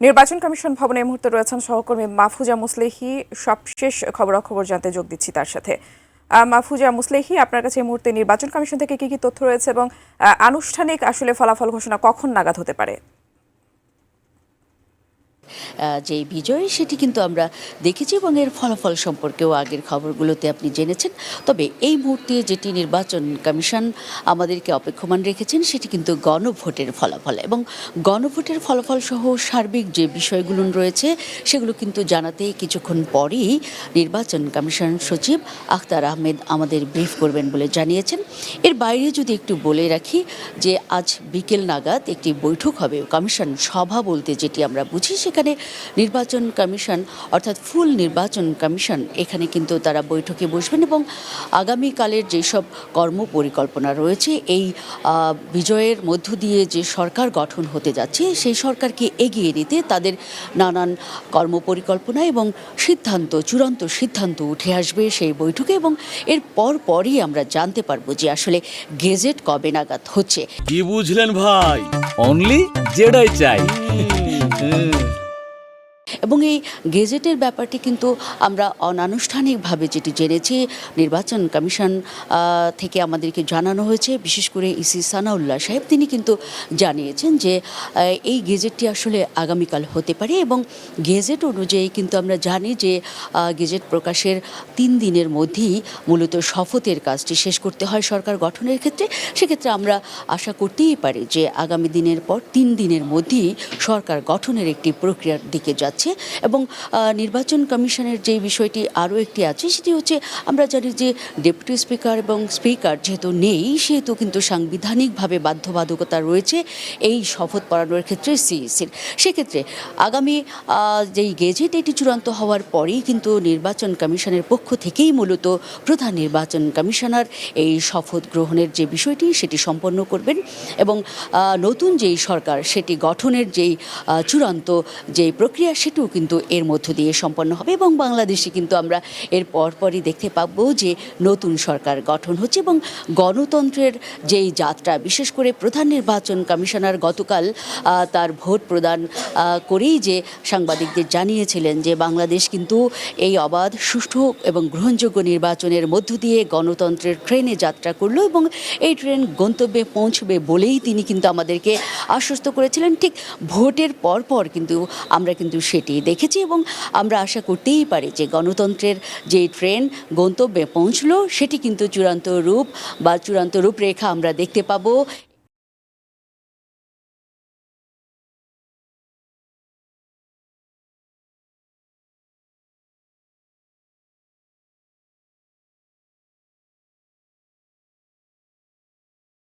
নির্বাচন কমিশন ভবনে এই মুহূর্তে রয়েছেন সহকর্মী মাহফুজা মুসলেহি। সবশেষ খবরাখবর জানতে যোগ দিচ্ছি তার সাথে। মাহফুজা মুসলেহি, আপনার কাছে এই মুহূর্তে নির্বাচন কমিশন থেকে কি কি তথ্য রয়েছে এবং আনুষ্ঠানিক আসলে ফলাফল ঘোষণা কখন নাগাদ হতে পারে? যে বিজয় সেটি কিন্তু আমরা দেখেছি এবং এর ফলাফল সম্পর্কেও আগের খবরগুলোতে আপনি জেনেছেন। তবে এই মুহূর্তে যেটি নির্বাচন কমিশন আমাদেরকে অপেক্ষমান রেখেছেন সেটি কিন্তু গণভোটের ফলাফল, এবং গণভোটের ফলাফল সহ সার্বিক যে বিষয়গুলো রয়েছে সেগুলো কিন্তু জানাতে কিছুক্ষণ পরেই নির্বাচন কমিশন সচিব আখতার আহমেদ আমাদের ব্রিফ করবেন বলে জানিয়েছেন। এর বাইরে যদি একটু বলে রাখি যে আজ বিকেল নাগাদ একটি বৈঠক হবে, কমিশন সভা বলতে যেটি আমরা বুঝি, সেখানে নির্বাচন কমিশন অর্থাৎ ফুল নির্বাচন কমিশন এখানে কিন্তু তারা বৈঠকে বসবেন এবং আগামীকালের যেসব কর্মপরিকল্পনা রয়েছে এই বিজয়ের মধ্য দিয়ে যে সরকার গঠন হতে যাচ্ছে সেই সরকারকে এগিয়ে নিতে তাদের নানান কর্মপরিকল্পনা এবং সিদ্ধান্ত, চূড়ান্ত সিদ্ধান্ত উঠে আসবে সেই বৈঠকে, এবং এর পরই আমরা জানতে পারবো যে আসলে গেজেট কবে নাগাদ হচ্ছে। কি বুঝলেন ভাই? অনলি যেটাই চাই। এবং এই গেজেটের ব্যাপারটি কিন্তু আমরা অনানুষ্ঠানিকভাবে যেটি জেনেছি, নির্বাচন কমিশন থেকে আমাদেরকে জানানো হয়েছে, বিশেষ করে ইসি সানাউল্লাহ সাহেব তিনি কিন্তু জানিয়েছেন যে এই গেজেটটি আসলে আগামীকাল হতে পারে, এবং গেজেট অনুযায়ী কিন্তু আমরা জানি যে গেজেট প্রকাশের 3 দিনের মধ্যেই মূলত শপথের কাজটি শেষ করতে হয় সরকার গঠনের ক্ষেত্রে। সেক্ষেত্রে আমরা আশা করতেই পারি যে আগামী দিনের পর 3 দিনের মধ্যেই সরকার গঠনের একটি প্রক্রিয়ার দিকে যাচ্ছে। এবং নির্বাচন কমিশনের যে বিষয়টি আরও একটি আছে সেটি হচ্ছে, আমরা জানি যে ডেপুটি স্পিকার এবং স্পিকার যেহেতু নেই সেহেতু কিন্তু সাংবিধানিকভাবে বাধ্যবাধকতা রয়েছে এই শপথ পড়ানোর ক্ষেত্রে সিইসির। সেক্ষেত্রে আগামী যেই গেজেট এটি চূড়ান্ত হওয়ার পরেই কিন্তু নির্বাচন কমিশনের পক্ষ থেকেই মূলত প্রধান নির্বাচন কমিশনার এই শপথ গ্রহণের যে বিষয়টি সেটি সম্পন্ন করবেন, এবং নতুন যেই সরকার সেটি গঠনের যেই চূড়ান্ত যেই প্রক্রিয়া সেটিও কিন্তু এর মধ্য দিয়ে সম্পন্ন হবে, এবং বাংলাদেশে কিন্তু আমরা এর পরপরই দেখতে পাবো যে নতুন সরকার গঠন হচ্ছে। এবং গণতন্ত্রের যেই যাত্রা, বিশেষ করে প্রধান নির্বাচন কমিশনার গতকাল তার ভোট প্রদান করেই যে সাংবাদিকদের জানিয়েছিলেন যে বাংলাদেশ কিন্তু এই অবাধ, সুষ্ঠু এবং গ্রহণযোগ্য নির্বাচনের মধ্য দিয়ে গণতন্ত্রের ট্রেনে যাত্রা করলো, এবং এই ট্রেন গন্তব্যে পৌঁছবে বলেই তিনি কিন্তু আমাদেরকে আশ্বস্ত করেছিলেন। ঠিক ভোটের পর কিন্তু আমরা কিন্তু সেটি দেখেছি, এবং আমরা আশা করতেই পারি যে গণতন্ত্রের যে ট্রেন গন্তব্যে পৌঁছলো সেটি কিন্তু চূড়ান্ত রূপ বা চূড়ান্ত রূপরেখা আমরা দেখতে পাবো।